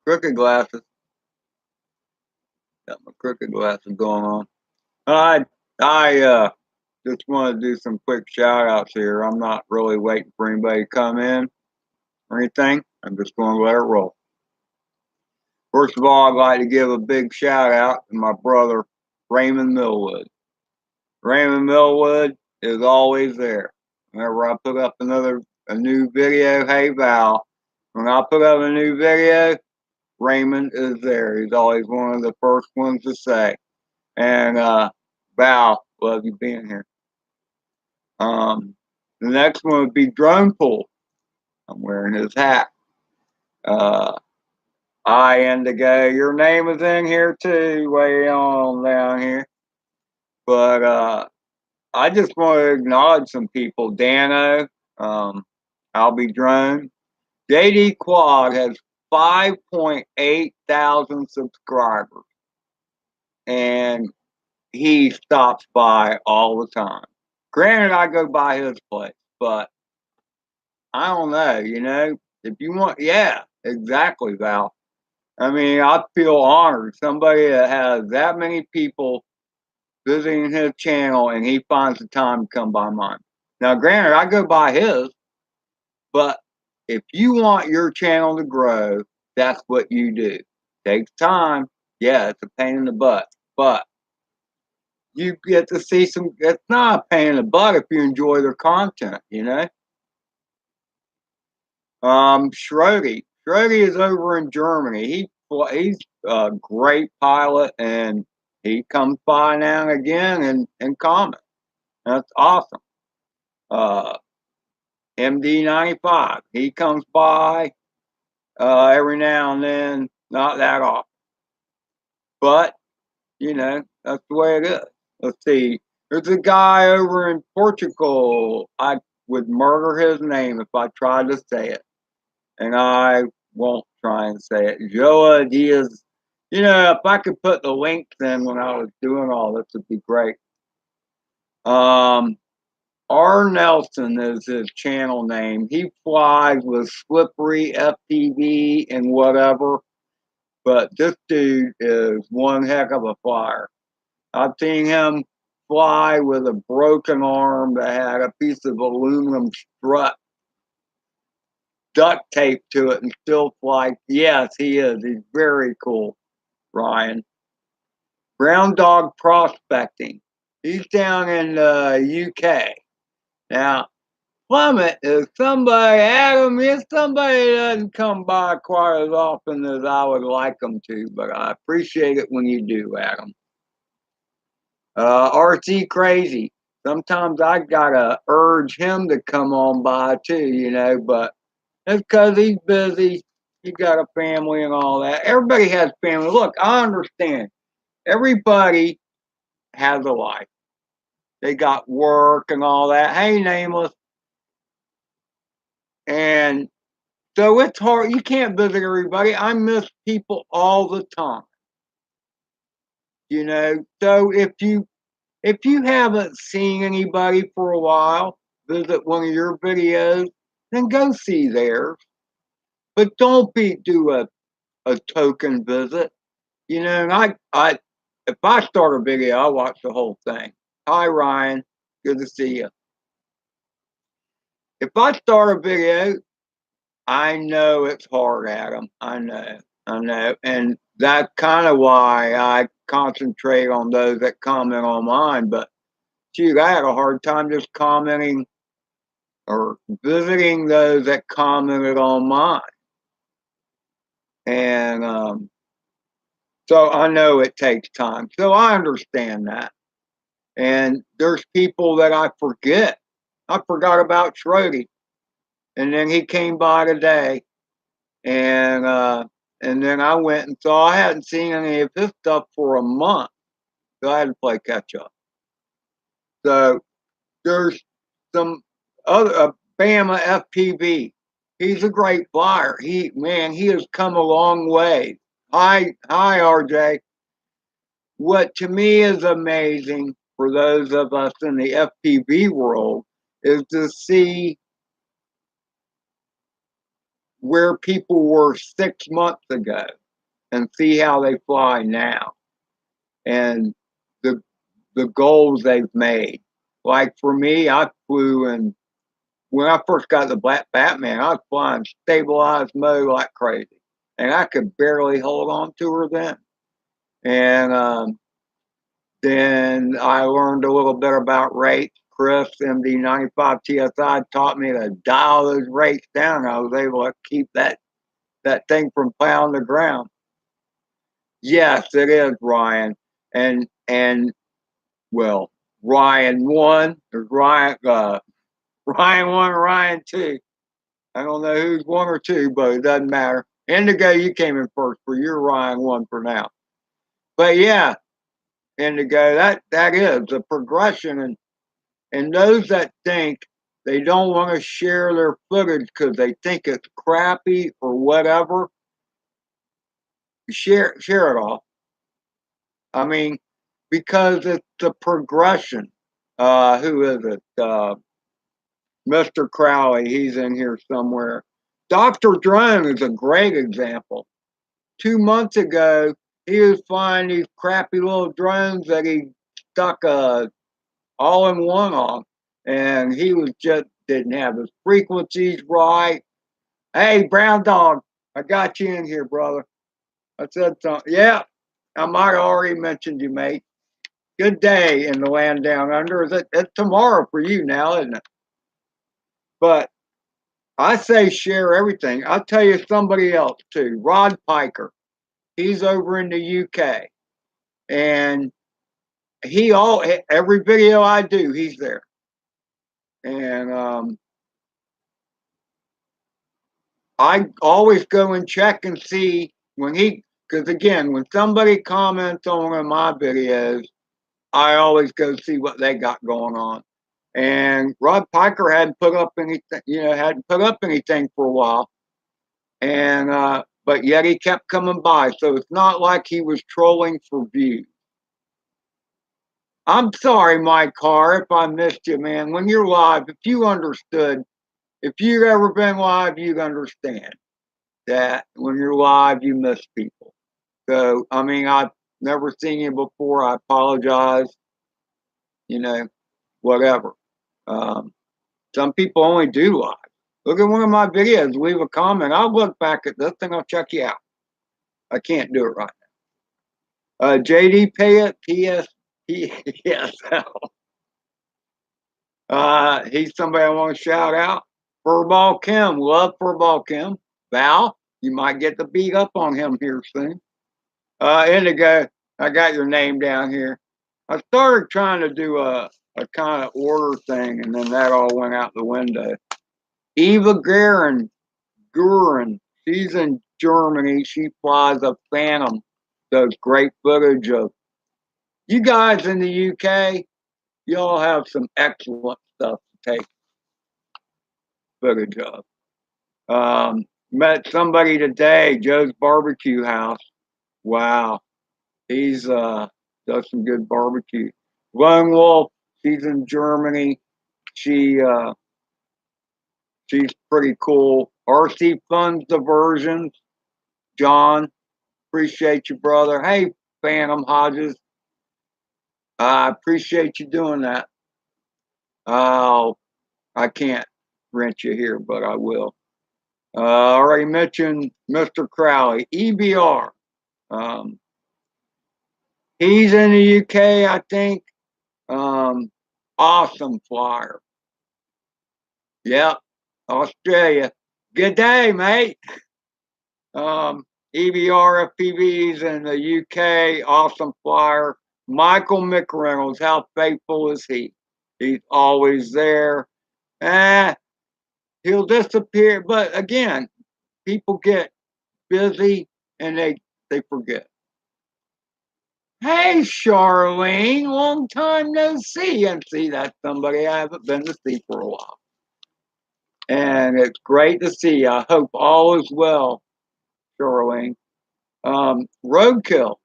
Crooked glasses. Got my crooked glasses going on. I just want to do some quick shout outs here. I'm not really waiting for anybody to come in or anything. I'm just going to let it roll. First of all, I'd like to give a big shout out to my brother, Raymond Millwood. Raymond Millwood is always there. Whenever I put up a new video, hey Val, when I put up a new video, Raymond is there. He's always one of the first ones to say. And Val, love you being here. The next one would be Drone Pool. I'm wearing his hat. Uh, Indigo, your name is in here too, way on down here. But I just want to acknowledge some people. Dano, I'll be drone. JD Quad has 5.8 thousand subscribers, and he stops by all the time. Granted, I go by his place, but I don't know, if you want, yeah, exactly, Val. I mean, I feel honored. Somebody that has that many people visiting his channel and he finds the time to come by mine. Now, granted, I go by his, but if you want your channel to grow, that's what you do. Takes time. Yeah, it's a pain in the butt, but you get to see some. It's not a pain in the butt if you enjoy their content, Schrody. Schrody is over in Germany. He's a great pilot, and he comes by now and again and comments. That's awesome. MD95. He comes by every now and then, not that often, but that's the way it is. Let's see. There's a guy over in Portugal. I would murder his name if I tried to say it, and I won't try and say it. Joa Diaz. If I could put the links in when I was doing all this, would be great. R. Nelson is his channel name. He flies with Slippery FPV and whatever, but this dude is one heck of a flyer. I've seen him fly with a broken arm that had a piece of aluminum strut duct tape to it and still fly. Yes, he is. He's very cool, Ryan. Brown Dog Prospecting. He's down in the UK. Now, Plummet is somebody, Adam is somebody that doesn't come by quite as often as I would like them to, but I appreciate it when you do, Adam. RC Crazy. Sometimes I gotta urge him to come on by too, but it's because he's busy. He got a family and all that. Everybody has family. Look, I understand. Everybody has a life. They got work and all that. Hey, Nameless. And so it's hard. You can't visit everybody. I miss people all the time. So if you haven't seen anybody for a while, visit one of your videos, then go see theirs. But don't do a token visit. And I if I start a video, I watch the whole thing. Hi Ryan, good to see you. If I start a video, I know it's hard, Adam. I know. And that's kind of why I concentrate on those that comment on mine. But shoot, I had a hard time just commenting or visiting those that commented on mine. And so I know it takes time. So I understand that. And there's people that I forget. I forgot about Schrody. And then he came by today. And then I went and saw I hadn't seen any of his stuff for a month. So I had to play catch up. So there's some other Bama FPV. He's a great flyer. He has come a long way. Hi, RJ. What to me is amazing for those of us in the FPV world is to see where people were 6 months ago and see how they fly now and the the goals they've made. Like for me, I flew in when I first got the Black Batman, I was flying stabilized mode like crazy. And I could barely hold on to her then. And then I learned a little bit about rates. Chris, MD95 TSI, taught me to dial those rates down. I was able to keep that thing from plowing the ground. Yes, it is, Ryan. And well, Ryan one, there's Ryan one, Ryan two. I don't know who's one or two, but it doesn't matter. Indigo, you came in first for your Ryan one for now. But yeah, Indigo, that is a progression, and those that think they don't want to share their footage because they think it's crappy or whatever, share it all. I mean, because it's the progression. Who is it? Mr. Crowley, he's in here somewhere. Dr. Drone is a great example. 2 months ago, he was flying these crappy little drones that he stuck a all-in-one on, and he was just didn't have his frequencies right. Hey, Brown Dog, I got you in here, brother. I said something. Yeah, I might have already mentioned you, mate. Good day in the land down under. It's tomorrow for you now, isn't it? But I say share everything. I'll tell you somebody else too. Rod Piker. He's over in the UK, and every video I do, he's there. And I always go and check and see because again, when somebody comments on one of my videos, I always go see what they got going on. And Rod Piker hadn't put up anything for a while, and but yet he kept coming by. So it's not like he was trolling for views. I'm sorry, my car, if I missed you, man. When you're live, if you understood, if you've ever been live, you'd understand that when you're live, you miss people. So, I mean, I've never seen you before. I apologize. You know, whatever. Um, some people only do live. Look at one of my videos, leave a comment. I'll look back at this thing, I'll check you out. I can't do it right now. JD Payet, PSL. He's somebody I want to shout out. Furball Kim, love Furball Kim. Val, you might get the beat up on him here soon. Indigo, I got your name down here. I started trying to do a kind of order thing, and then that all went out the window. Eva Guren, she's in Germany. She flies a Phantom. Does great footage of you guys in the UK. Y'all have some excellent stuff to take footage of. Met somebody today, Joe's Barbecue House. Wow, he's does some good barbecue. Lone Wolf, she's in Germany. She she's pretty cool. RC Funds Diversions, John, appreciate you, brother. Hey, Phantom Hodges, I appreciate you doing that. I can't rent you here, but I will. Already mentioned Mr. Crowley, EBR. Um, he's in the UK, I think. Awesome flyer. Yep, Australia. Good day, mate. EBR FPVs in the UK, awesome flyer. Michael McReynolds, how faithful is he? He's always there. He'll disappear, but again, people get busy and they forget. Hey, Charlene, long time no see. And see, that's somebody I haven't been to see for a while. And it's great to see you. I hope all is well, Charlene. Roadkill.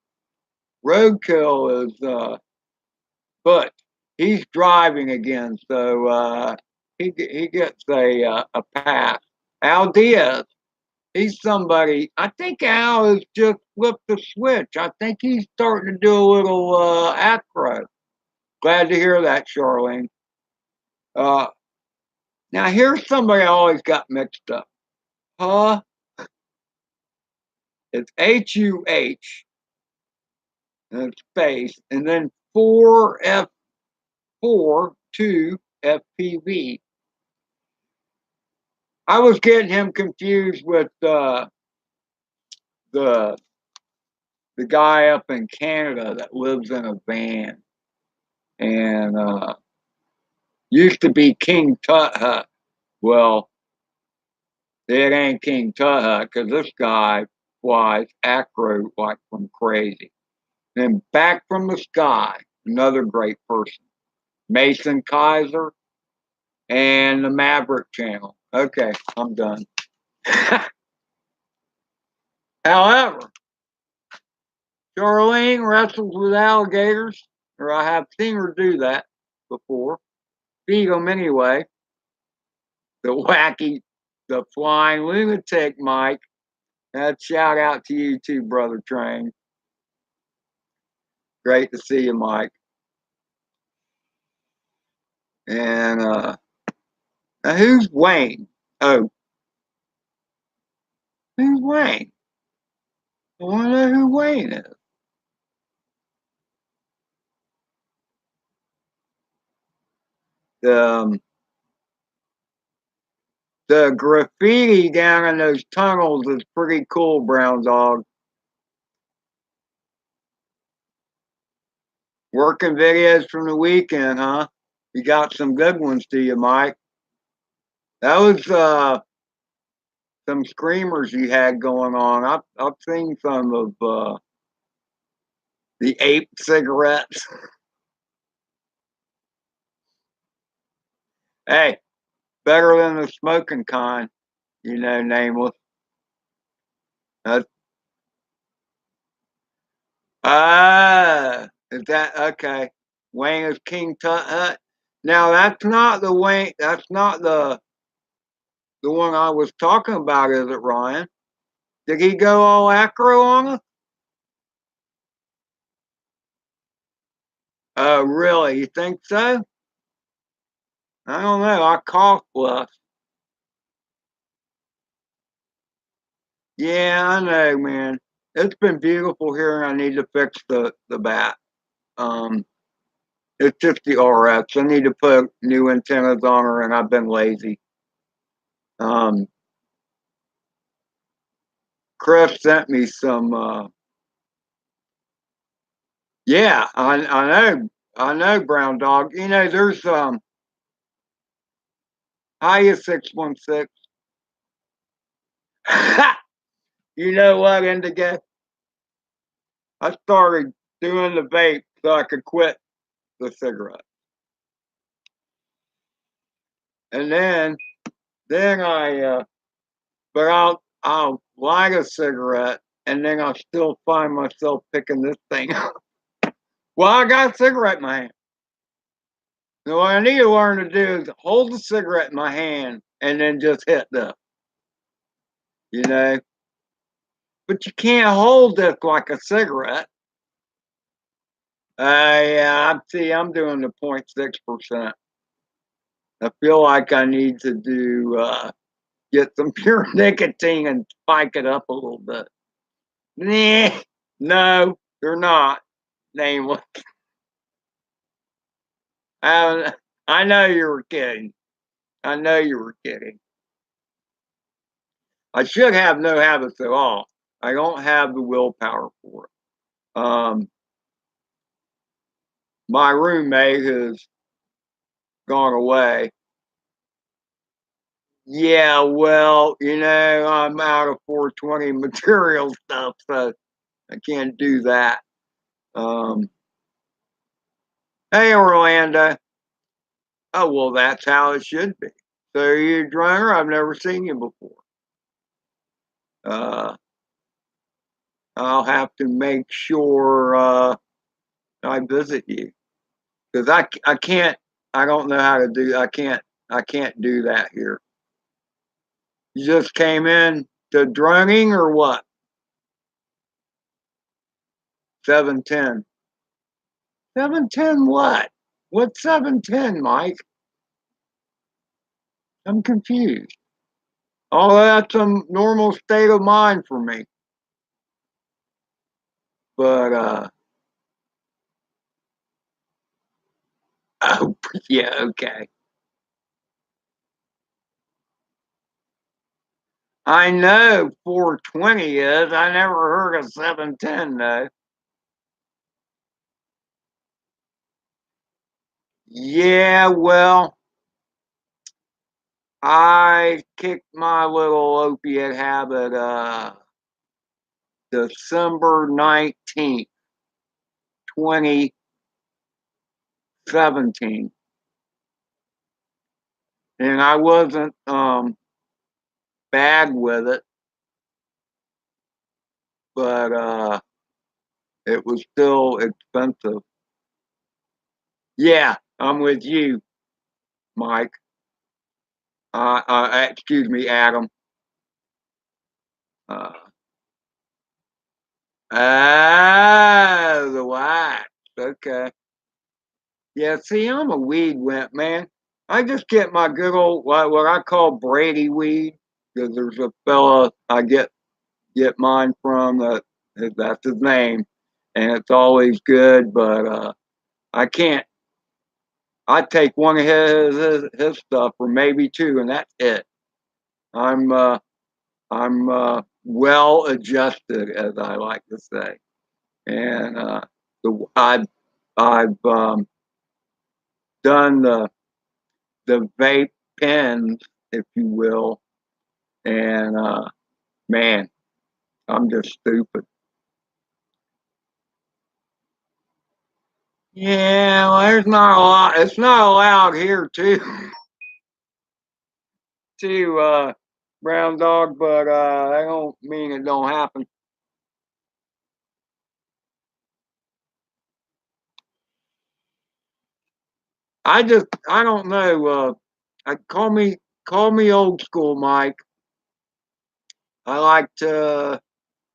Roadkill is, but he's driving again, so he gets a pass. Al Diaz. He's somebody. I think Al has just flipped the switch. I think he's starting to do a little acro. Glad to hear that, Charlene. Uh, Now here's somebody I always got mixed up. Huh? It's HUH and space, and then 4F4 2 FPV. I was getting him confused with the the guy up in Canada that lives in a van and used to be King Tut Hut. Well, it ain't King Tut Hut because this guy flies acro like from crazy. Then Back from the Sky, another great person. Mason Kaiser and the Maverick Channel. Okay, I'm done. However, Charlene wrestles with alligators, or I have seen her do that before. Feed them anyway. The wacky, the flying lunatic Mike. That shout out to you too, brother Train. Great to see you, Mike. And now who's Wayne? Oh, who's Wayne? I want to know who Wayne is. The the graffiti down in those tunnels is pretty cool, Brown Dog. Working videos from the weekend, huh? You got some good ones to you, Mike. That was some screamers you had going on. I've seen some of the ape cigarettes. Hey, better than the smoking kind, nameless. That's, is that okay? Wayne is King Tut Hut. Now that's not the Wayne. That's not the one I was talking about, is it, Ryan? Did he go all acro on us? Oh, really? You think so? I don't know. I cough bluff. Yeah, I know, man. It's been beautiful here, and I need to fix the bat. Um, it's just the RX. I need to put new antennas on her, and I've been lazy. Um, Chris sent me some. Yeah, I know, Brown Dog. There's hiya 616. You know what, Indigo? I started doing the vape so I could quit the cigarette, and then but I'll light a cigarette, and then I'll still find myself picking this thing up. Well, I got a cigarette in my hand. So what I need to learn to do is hold the cigarette in my hand and then just hit you know. But you can't hold this like a cigarette. Yeah, I see. I'm doing the 0.6%. I feel like I need to get some pure nicotine and spike it up a little bit. Nah, no, they're not. Nameless. I know you were kidding. I know you were kidding. I should have no habits at all. I don't have the willpower for it. My roommate has gone away. Yeah, well, I'm out of 420 material stuff, so I can't do that. Um, hey, Orlando. Oh, well, that's how it should be. So you're a drummer? I've never seen you before. Uh, I'll have to make sure I visit you because I can't. I don't know how to do. I can't do that here. You just came in. The droning or what? 710. 710 what? What's 710, Mike? I'm confused. Oh, that's a normal state of mind for me. But oh yeah, okay. I know 420 is. I never heard of 710 though. Yeah, well, I kicked my little opiate habit December 19th, 2017. And I wasn't bad with it, but it was still expensive. Yeah, I'm with you, Mike. Excuse me, Adam. Uh, the wax. Okay. Yeah, see, I'm a weed wimp, man. I just get my good old what I call Brady weed because there's a fella I get mine from that's his name, and it's always good. But I can't. I take one of his stuff or maybe two, and that's it. I'm well adjusted, as I like to say, and I've done the vape pens, if you will, and man, I'm just stupid. Yeah, well, there's not a lot. It's not allowed here too, too, brown dog. But I don't mean it don't happen. I don't know. I call me old school, Mike. I like to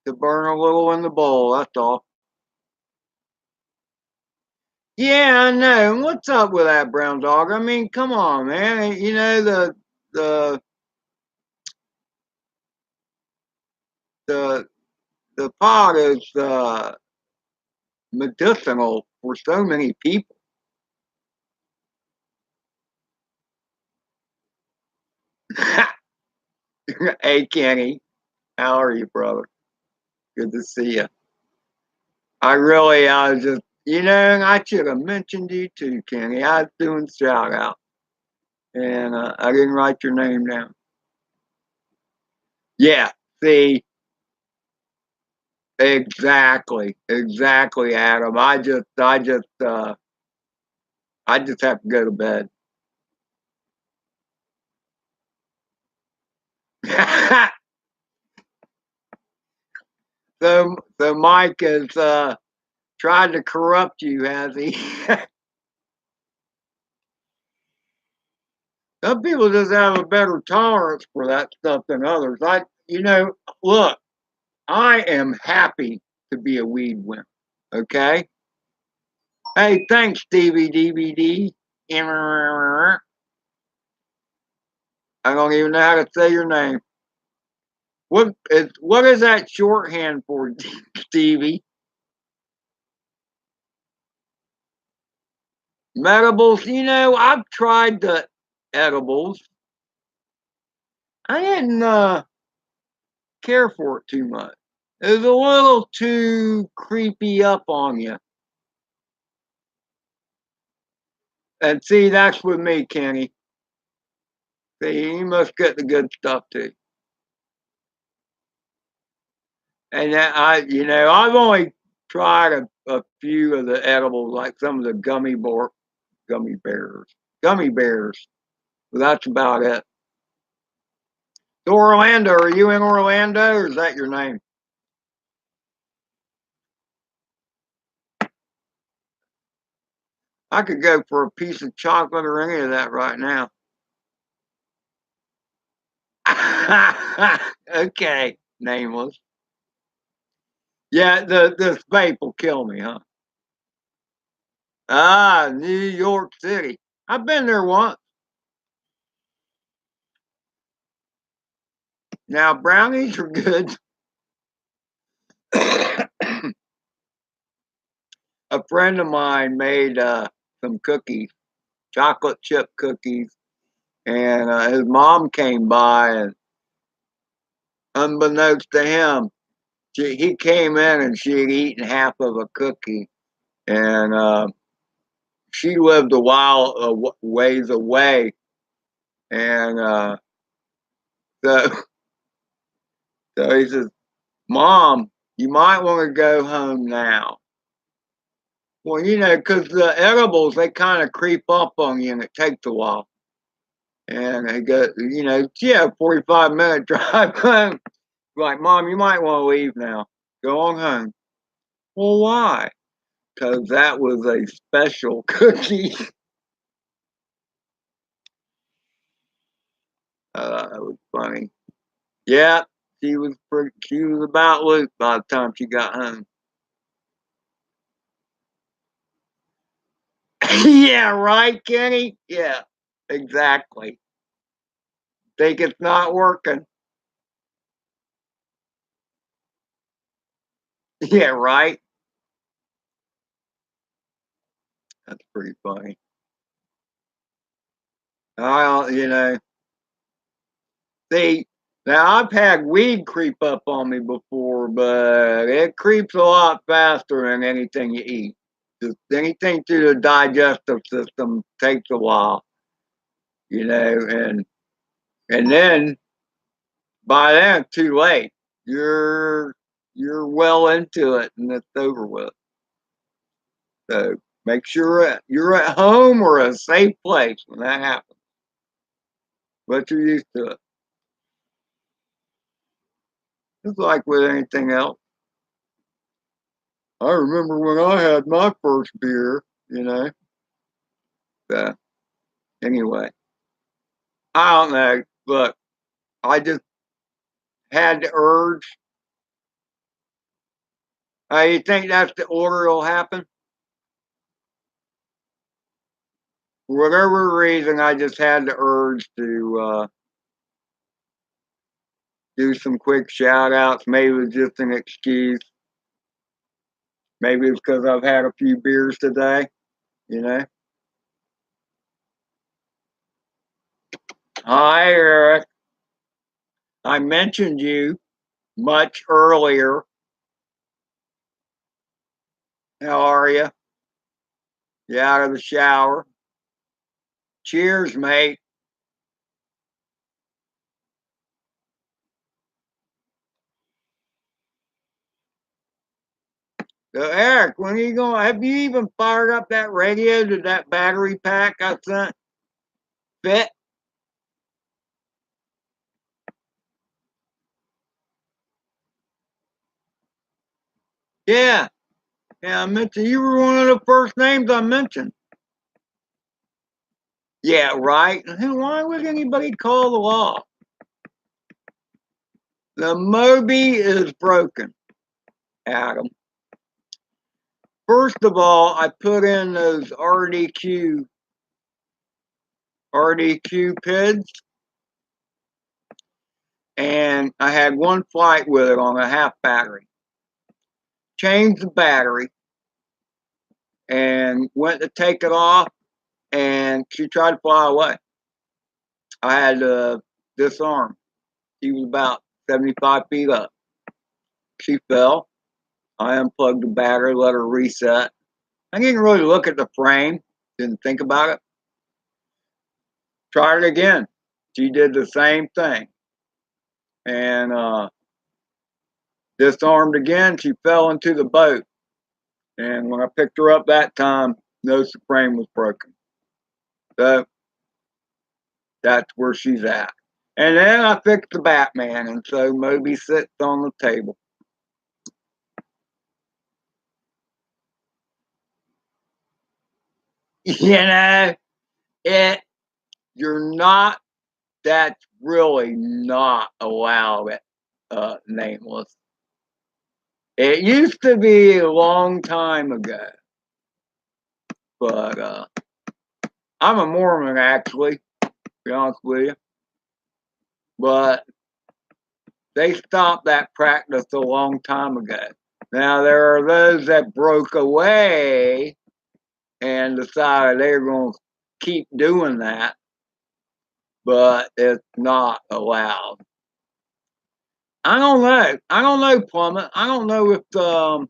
burn a little in the bowl. That's all. Yeah, I know. And what's up with that brown dog? I mean, come on, man. You know the the the pot is medicinal for so many people. Hey, Kenny, how are you, brother? Good to see you. I was just, I should have mentioned you too, Kenny. I was doing shout out, and I didn't write your name down. Yeah, see, exactly, Adam. I just have to go to bed. So Mike has tried to corrupt you, has he? Some people just have a better tolerance for that stuff than others. Look, I am happy to be a weed wimp. Okay. Hey, thanks, Stevie DVD. I don't even know how to say your name. What is that shorthand for, Stevie? Medibles. I've tried the edibles. I didn't care for it too much. It was a little too creepy up on you. And see, that's with me, Kenny. See, you must get the good stuff too. And I've only tried a few of the edibles, like some of the gummy bears, gummy bears. But that's about it. So Orlando, are you in Orlando, or is that your name? I could go for a piece of chocolate or any of that right now. Okay, nameless. Yeah, the vape will kill me, huh? Ah, New York City. I've been there once. Now brownies are good. A friend of mine made some cookies, chocolate chip cookies, and his mom came by, and unbeknownst to him, he came in and she had eaten half of a cookie, and she lived a while ways away, and so so he says, "Mom, you might want to go home now." Well, because the edibles they kind of creep up on you, and it takes a while. And I go, yeah, 45-minute drive home. Like, Mom, you might want to leave now. Go on home. Well, why? Because that was a special cookie. That was funny. Yeah, she was about loose by the time she got home. Yeah, right, Kenny? Yeah, exactly. Think it's not working. Yeah, right? That's pretty funny. I, see, now I've had weed creep up on me before, but it creeps a lot faster than anything you eat. Just anything through the digestive system takes a while, and then by then it's too late. You're you're well into it and it's over with. So make sure you're at home or a safe place when that happens. But you're used to it. It's like with anything else. I remember when I had my first beer, you know. So anyway, I don't know. Look, I just had the urge. You think that's the order it'll happen? For whatever reason, I just had the urge to do some quick shout outs. Maybe it was just an excuse. Maybe it's because I've had a few beers today, you know. Hi, Eric. I mentioned you much earlier. How are you? You out of the shower? Cheers, mate. So, Eric, when are you going? Have you even fired up that radio? Did that battery pack I sent fit? Yeah. Yeah, I mentioned you were one of the first names I mentioned. Yeah, right. Why would anybody call the law? The Moby is broken, Adam. First of all, I put in those RDQ PIDs, and I had one flight with it on a half battery. Changed the battery and went to take it off, and she tried to fly away. I had to disarm. She was about 75 feet up. She fell. I unplugged the battery, let her reset. I didn't really look at the frame, didn't think about it. Tried it again. She did the same thing. And disarmed again. She fell into the boat. And when I picked her up that time, no frame was broken. So that's where she's at. And then I fixed the Batman, and so Moby sits on the table. You know, it you're not that's really not allowed at Nameless. It used to be a long time ago, but I'm a Mormon actually, to be honest with you. But they stopped that practice a long time ago. Now there are those that broke away and decided they're going to keep doing that, but it's not allowed. I don't know. I don't know, Plummet. I don't know if the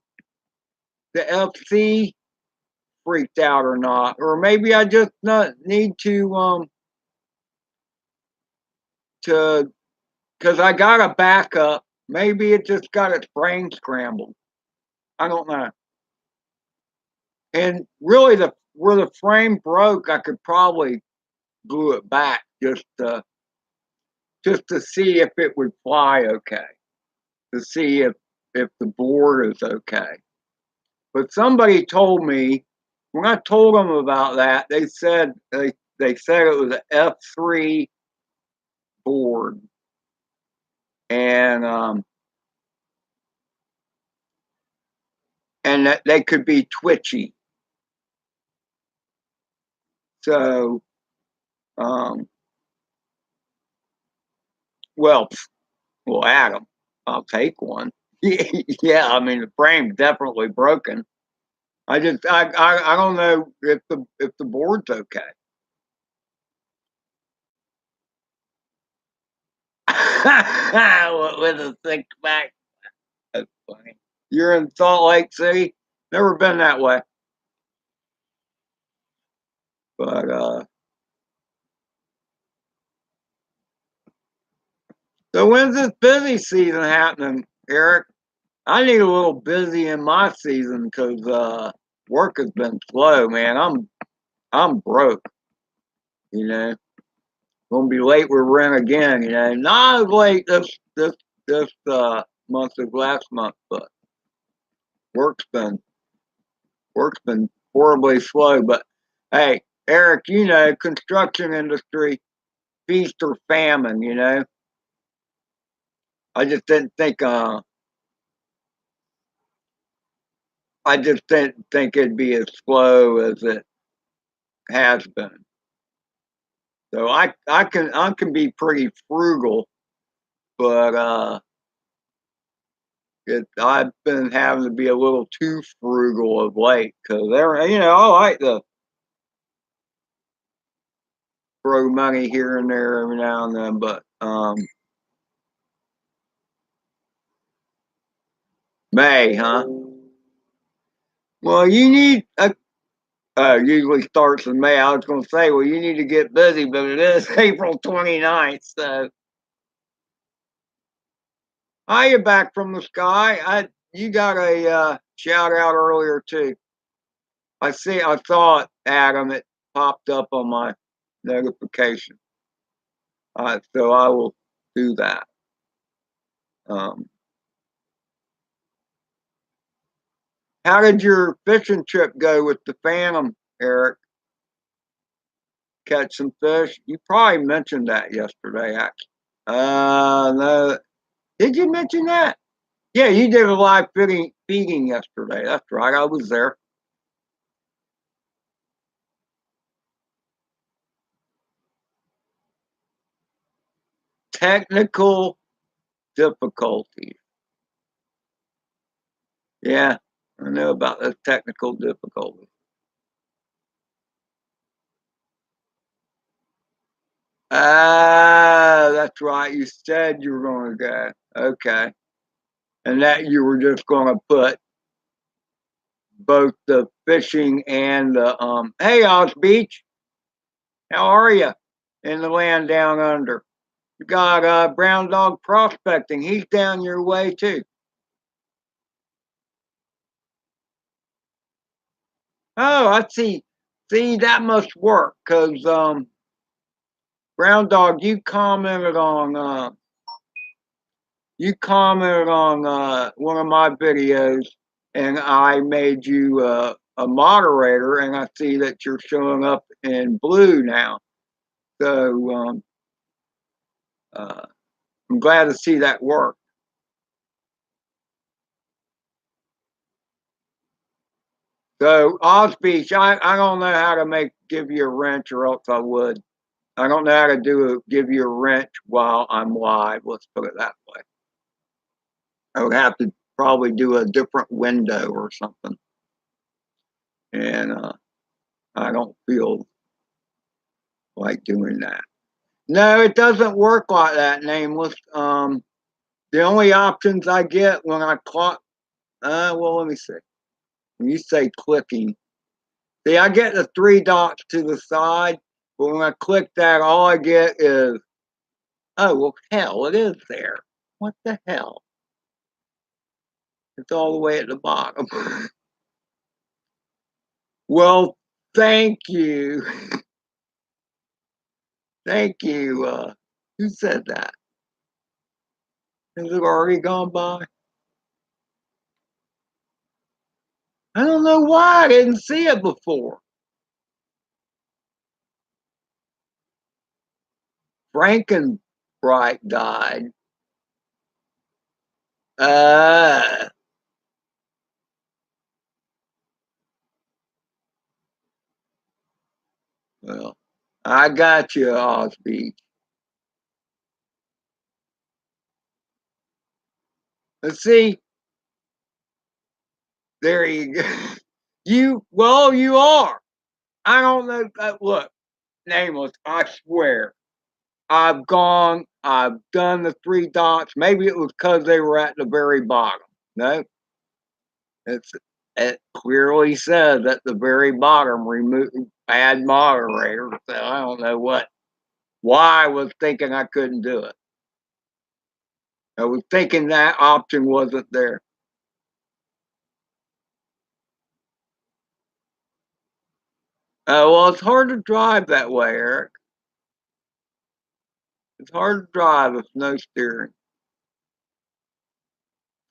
FC freaked out or not, or maybe I just not need to because I got a backup. Maybe it just got its brain scrambled. I don't know. And really, the where the frame broke, I could probably glue it back just to see if it would fly okay, to see if the board is okay. But somebody told me when I told them about that, they said it was an F3 board, and and that they could be twitchy. So, um, well, well, Adam, I'll take one. Yeah, I mean the frame's definitely broken. I don't know if the board's okay. With a six pack. That's funny. You're in Salt Lake City? Never been that way. But so when's this busy season happening, Eric? I need a little busy in my season because work has been slow, man. I'm broke, you know. Gonna be late with rent again, you know. Not as late this month as last month, but work's been work's been horribly slow. But hey, Eric, you know, construction industry, feast or famine, you know. I just didn't think I just didn't think it'd be as slow as it has been. So I can be pretty frugal, but I've been having to be a little too frugal of late because you know I like to throw money here and there every now and then, but May, huh? Well, you need a usually starts in May. I was going to say, well, you need to get busy, but it is April 29th. So, are you back from the sky? You got a shout out earlier too. I saw it, Adam. It popped up on my notification. So I will do that. Um, how did your fishing trip go with the Phantom, Eric? Catch some fish? You probably mentioned that yesterday, actually. No. Did you mention that? Yeah, you did a live feeding yesterday. That's right. I was there. Technical difficulties. Yeah, I know about those technical difficulties. Ah, that's right. You said you were going to go. Okay. And that you were just going to put both the fishing and the hey Oz Beach, how are you? In the land down under. You got Brown Dog Prospecting. He's down your way too. Oh, I see. See, that must work because Brown Dog, you commented on one of my videos, and I made you a moderator, and I see that you're showing up in blue now. So I'm glad to see that work. So Oz Beach, I don't know how to give you a wrench, or else I would. I don't know how to give you a wrench while I'm live. Let's put it that way. I would have to probably do a different window or something, and I don't feel like doing that. No, it doesn't work like that, Nameless. The only options I get when I clock, well, let me see. When you say clicking, see, I get the three dots to the side, but when I click that, all I get is, oh, well, hell, it is there. What the hell? It's all the way at the bottom. Well, thank you. Thank you. Who said that? Has it already gone by? I don't know why I didn't see it before. Frankenbright died. Uh, well, I got you, Osby. Let's see. There you go. You are. I don't know. Look, Nameless, I swear. I've done the three dots. Maybe it was because they were at the very bottom. No, it's it clearly says at the very bottom, remove add moderator. So I don't know why I was thinking I couldn't do it. I was thinking that option wasn't there. Well, it's hard to drive that way, Eric. It's hard to drive with no steering.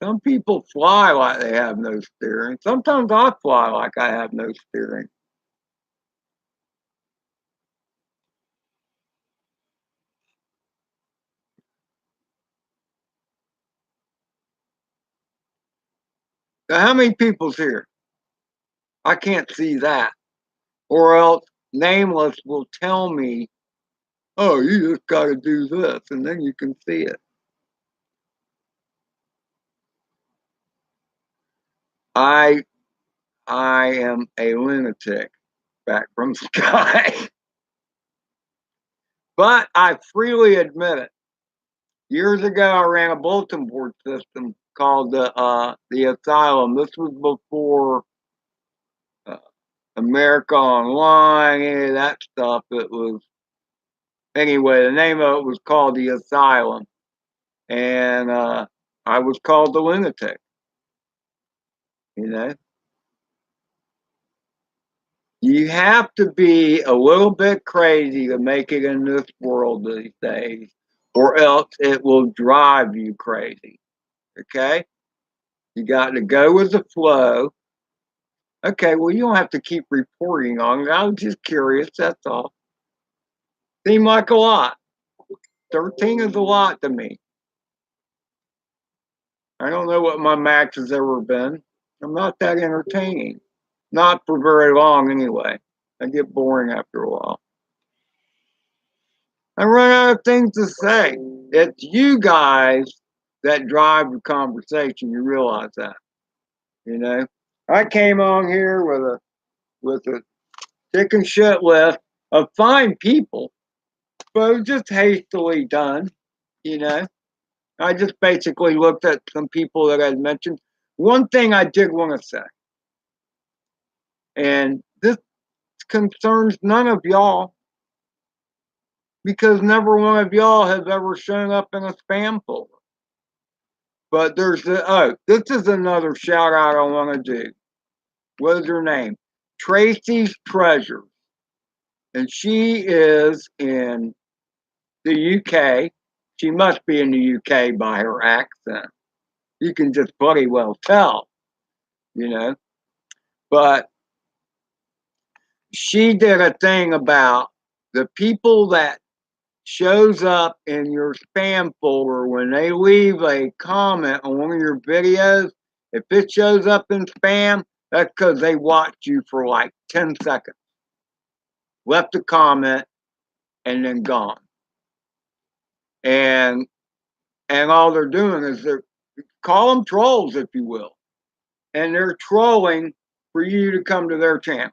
Some people fly like they have no steering. Sometimes I fly like I have no steering. So how many people's here? I can't see that. Or else Nameless will tell me, oh, you just got to do this, and then you can see it. I I am a lunatic back from Sky. But I freely admit it. Years ago, I ran a bulletin board system called the Asylum. This was before uh, America Online, any of that stuff. It was anyway. The name of it was called the Asylum, and I was called the lunatic. You know, you have to be a little bit crazy to make it in this world these days, or else it will drive you crazy. Okay, you got to go with the flow. Okay, well, you don't have to keep reporting on it. I was just curious, that's all. Seemed like a lot. 13 is a lot to me. I don't know what my max has ever been. I'm not that entertaining. Not for very long, anyway. I get boring after a while. I run out of things to say. It's you guys that drive the conversation. You realize that, you know? I came on here with a chicken shit list of fine people, but it was just hastily done, you know. I just basically looked at some people that I'd mentioned. One thing I did want to say, and this concerns none of y'all because never one of y'all has ever shown up in a spam folder. But this is another shout out I want to do. What is her name? Tracy's Treasures. And she is in the UK. She must be in the UK by her accent. You can just bloody well tell, you know. But she did a thing about the people that shows up in your spam folder when they leave a comment on one of your videos, if it shows up in spam, that's because they watched you for like 10 seconds, left a comment, and then gone. And all they're doing is they're, call them trolls, if you will, and they're trolling for you to come to their channel.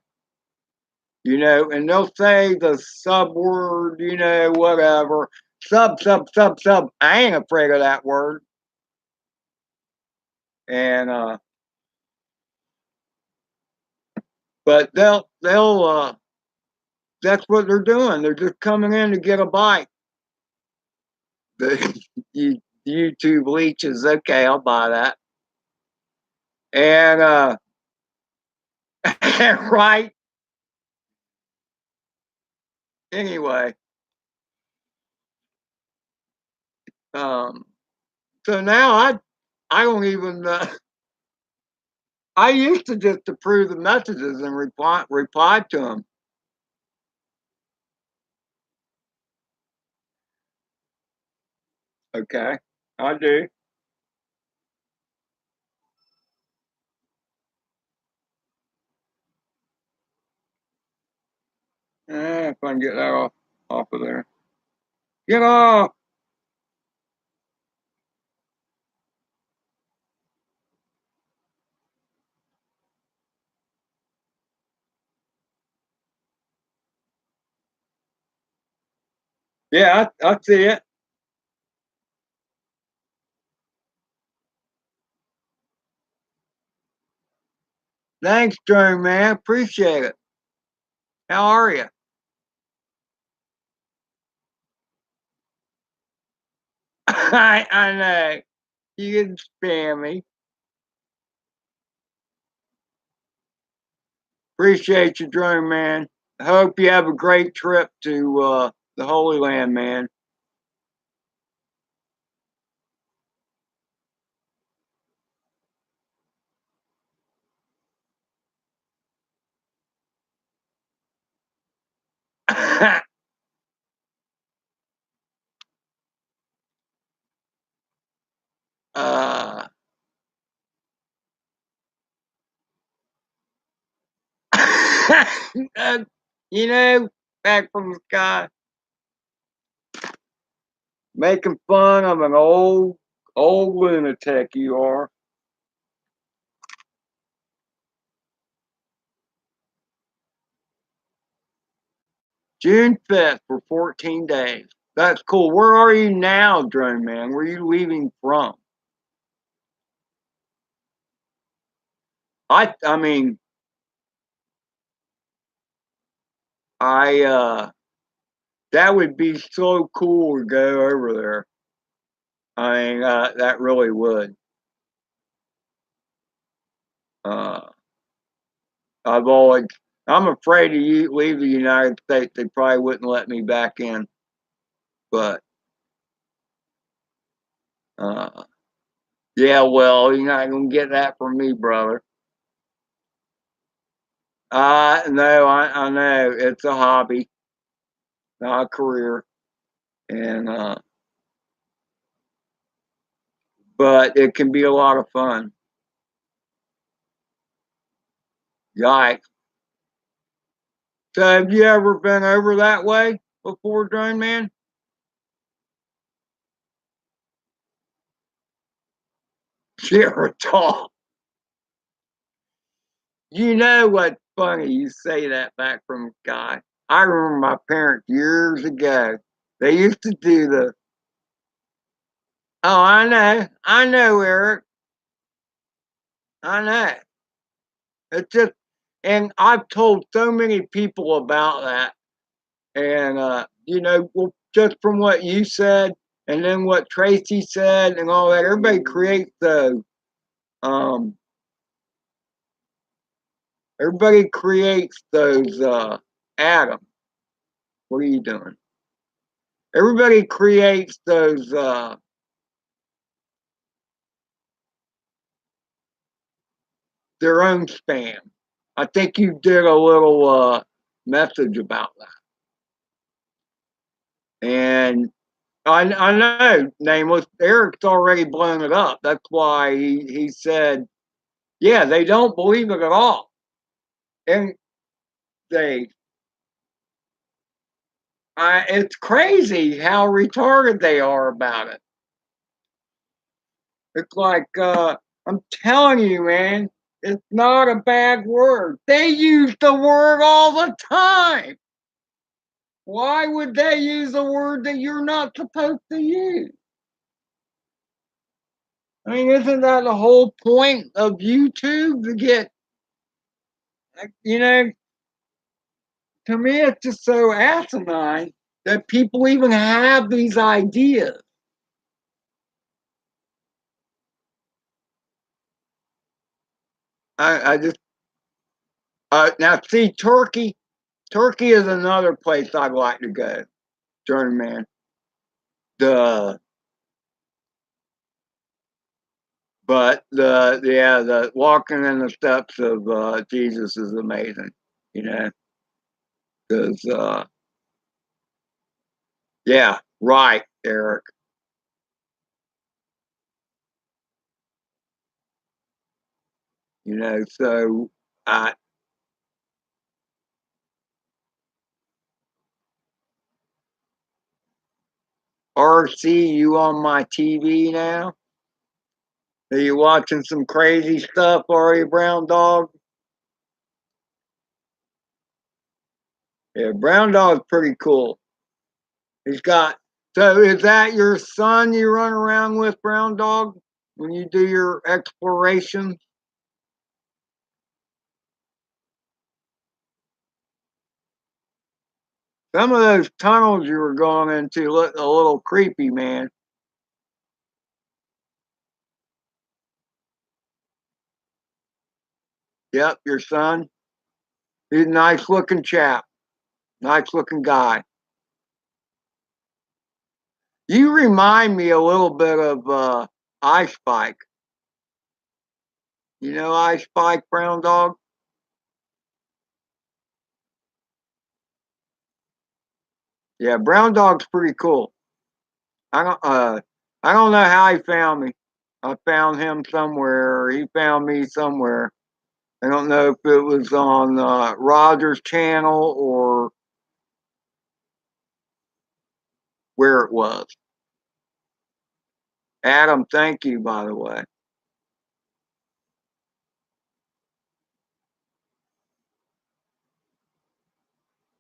You know, and they'll say the sub word, you know, whatever. Sub. I ain't afraid of that word. And but they'll that's what they're doing. They're just coming in to get a bite. The YouTube leeches, okay, I'll buy that. And right. Anyway, so now I don't even I used to just approve the messages and reply to them. Okay, I do. If I can get that off of there. Get off. Yeah, I see it. Thanks, Drew, man. Appreciate it. How are you? I know. You can spam me. Appreciate you, Drew, man. I hope you have a great trip to the Holy Land, man. uh, you know, back from the sky, making fun of an old lunatic you are. June 5th for 14 days. That's cool. Where are you now, Drone Man? Where are you leaving from? I mean, I that would be so cool to go over there. I mean, that really would. Uh, I've always, I'm afraid to leave the United States. They probably wouldn't let me back in. But uh, yeah, well, you're not gonna get that from me, brother. No, I know it's a hobby, not a career, and but it can be a lot of fun. Yikes! So, have you ever been over that way before, Drone Man? Sure, tall. You know what's funny? You say that back from a guy. I remember my parents years ago. They used to do the. Oh, I know, Eric. I know. It's just, and I've told so many people about that, and you know, well, just from what you said, and then what Tracy said, and all that. Everybody creates those. Um, everybody creates those atoms. What are you doing? Everybody creates those their own spam. I think you did a little message about that. And I know, Nameless, Eric's already blown it up. That's why he said, yeah, they don't believe it at all. And they, it's crazy how retarded they are about it. It's like, I'm telling you, man, it's not a bad word. They use the word all the time. Why would they use a word that you're not supposed to use? I mean, isn't that the whole point of YouTube to get, you know, to me, it's just so asinine that people even have these ideas. I just, now see, Turkey is another place I'd like to go, Journeyman. The, but yeah, the walking in the steps of Jesus is amazing, you know, because, yeah, right, Eric. You know, so uh, RC, you on my TV now? Are you watching some crazy stuff, Ari Brown Dog? Yeah, Brown Dog's pretty cool. He's got, so is that your son you run around with, Brown Dog, when you do your exploration? Some of those tunnels you were going into look a little creepy, man. Yep, your son. He's a nice looking chap, nice looking guy. You remind me a little bit of Ice Spike. You know Ice Spike, Brown Dog? Yeah, Brown Dog's pretty cool. I don't know how he found me. I found him somewhere, or he found me somewhere. I don't know if it was on Roger's channel or where it was. Adam, thank you, by the way.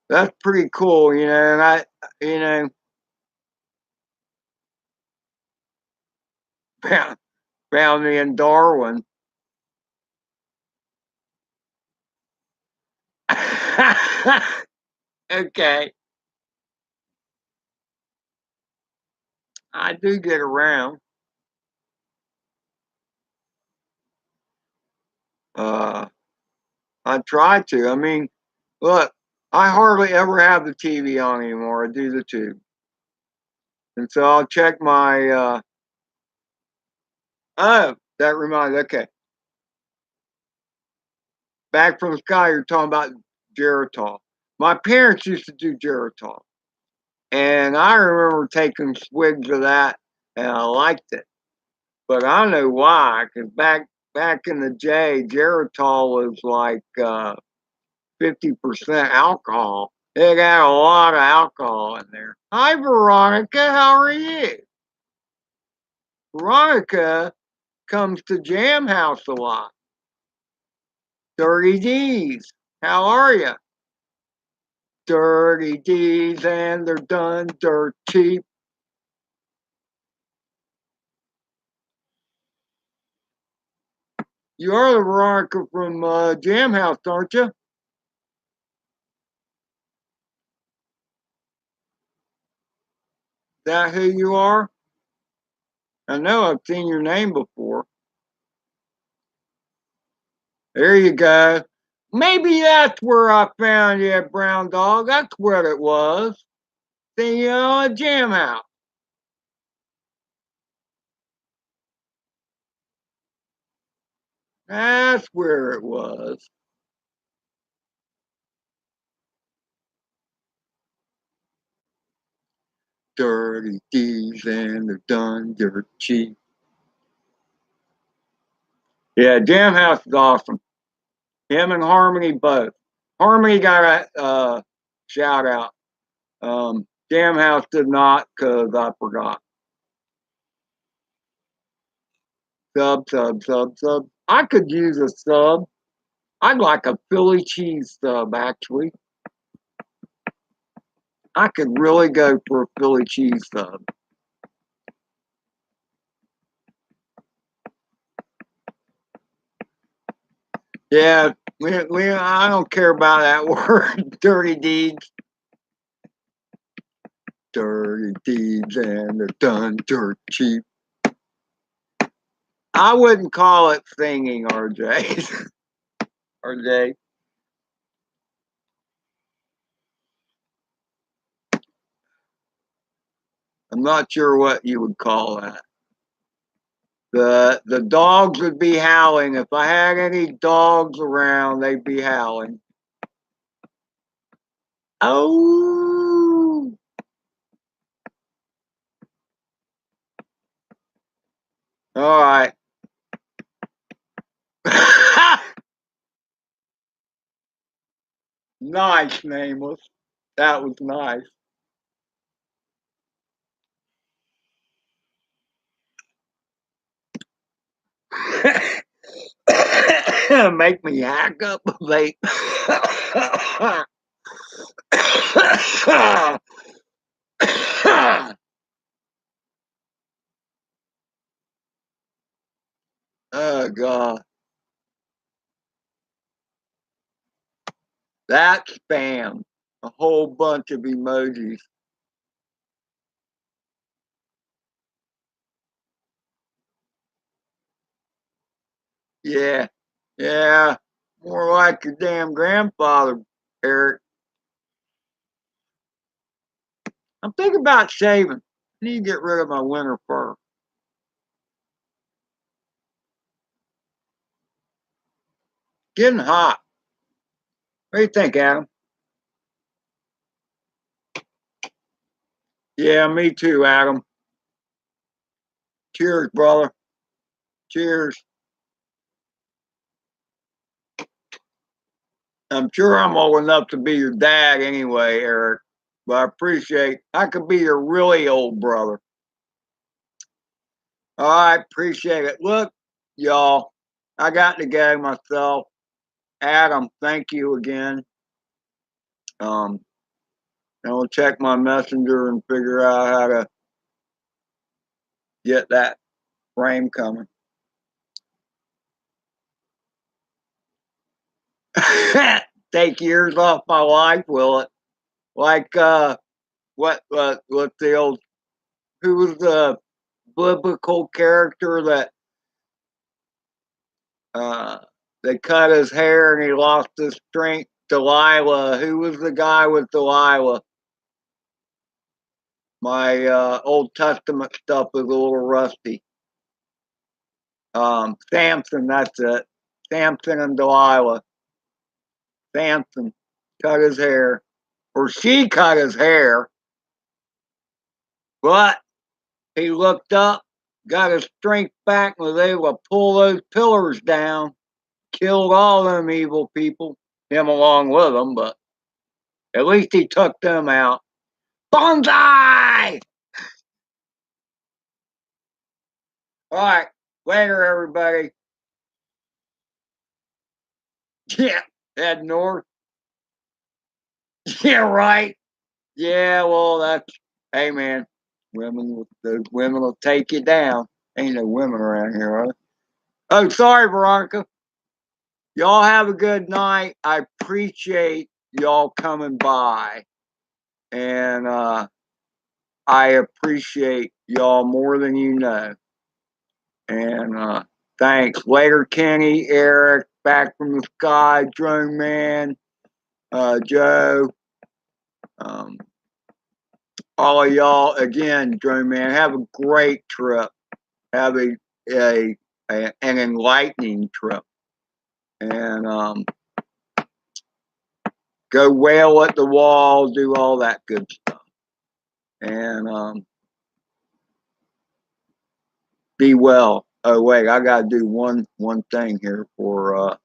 That's pretty cool, you know. And you know, found, found me in Darwin. Okay, I do get around. Uh, I try to. I mean, look, I hardly ever have the TV on anymore. I do the tube, and so I'll check my. Oh, that reminds. Okay, back from the sky. You're talking about Geritol. My parents used to do Geritol, and I remember taking swigs of that, and I liked it. But I don't know why, because back in the day, Geritol was like 50% alcohol. It got a lot of alcohol in there. Hi, Veronica. How are you? Veronica comes to Jam House a lot. Dirty D's. How are you? Dirty D's, and they're done dirt cheap. You are the Veronica from Jam House, aren't you? Is that who you are? I know I've seen your name before. There you go. Maybe that's where I found you at Brown Dog. That's what it was. See you on a Jam House. That's where it was. dirty deeds and they're done dirt cheap. Yeah, Jam House is awesome. Him and Harmony both. Harmony got a shout out. Jam House did not because I forgot. Sub. I could use a sub. I'd like a Philly cheese sub, actually. I could really go for a Philly cheese sub. Yeah, I don't care about that word, dirty deeds. Dirty deeds and they're done dirt cheap. I wouldn't call it singing, RJ. RJ. I'm not sure what you would call that. The dogs would be howling. If I had any dogs around, they'd be howling. Oh, all right. Nice, Nameless. That was nice. Make me hack up a vape. Oh God, that's spam. A whole bunch of emojis. Yeah, yeah. More like your damn grandfather, Eric. I'm thinking about shaving. I need to get rid of my winter fur. Getting hot. What do you think, Adam? Yeah, me too, Adam. Cheers, brother. Cheers. I'm sure I'm old enough to be your dad anyway, Eric. But I could be your really old brother. All right, appreciate it. Look, y'all, I got to go myself. Adam, thank you again. Um, I'll check my messenger and figure out how to get that frame coming. Take years off my life, will it? Like what's the old who was the biblical character that uh they cut his hair and he lost his strength? Delilah. Who was the guy with Delilah? My Old Testament stuff is a little rusty. Samson, that's it. Samson and Delilah. Samson cut his hair, or she cut his hair, but he looked up, got his strength back, and was able to pull those pillars down, killed all them evil people, him along with them, but at least he took them out. Bonsai! All right, later, everybody. Yeah, head north. Yeah, right. Yeah, well, that's, hey, man, those women will take you down. Ain't no women around here, are there? Oh, sorry, Veronica. Y'all have a good night. I appreciate y'all coming by. And I appreciate y'all more than you know. And thanks. Later, Kenny, Eric, back from the sky, Drone Man, Joe, um, all of y'all. Again, Drone Man, have a great trip. Have an enlightening trip. And go whale at the wall, do all that good stuff. and be well. Oh wait, I gotta do one thing here for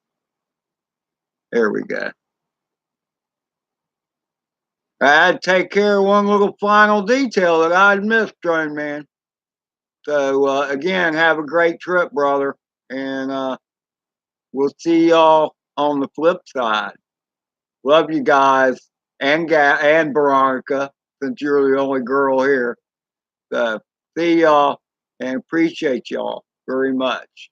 there we go. I had to take care of one little final detail that I'd missed, Drone Man. So again, have a great trip, brother, and we'll see y'all on the flip side. Love you guys and Veronica, since you're the only girl here. So see y'all and appreciate y'all very much.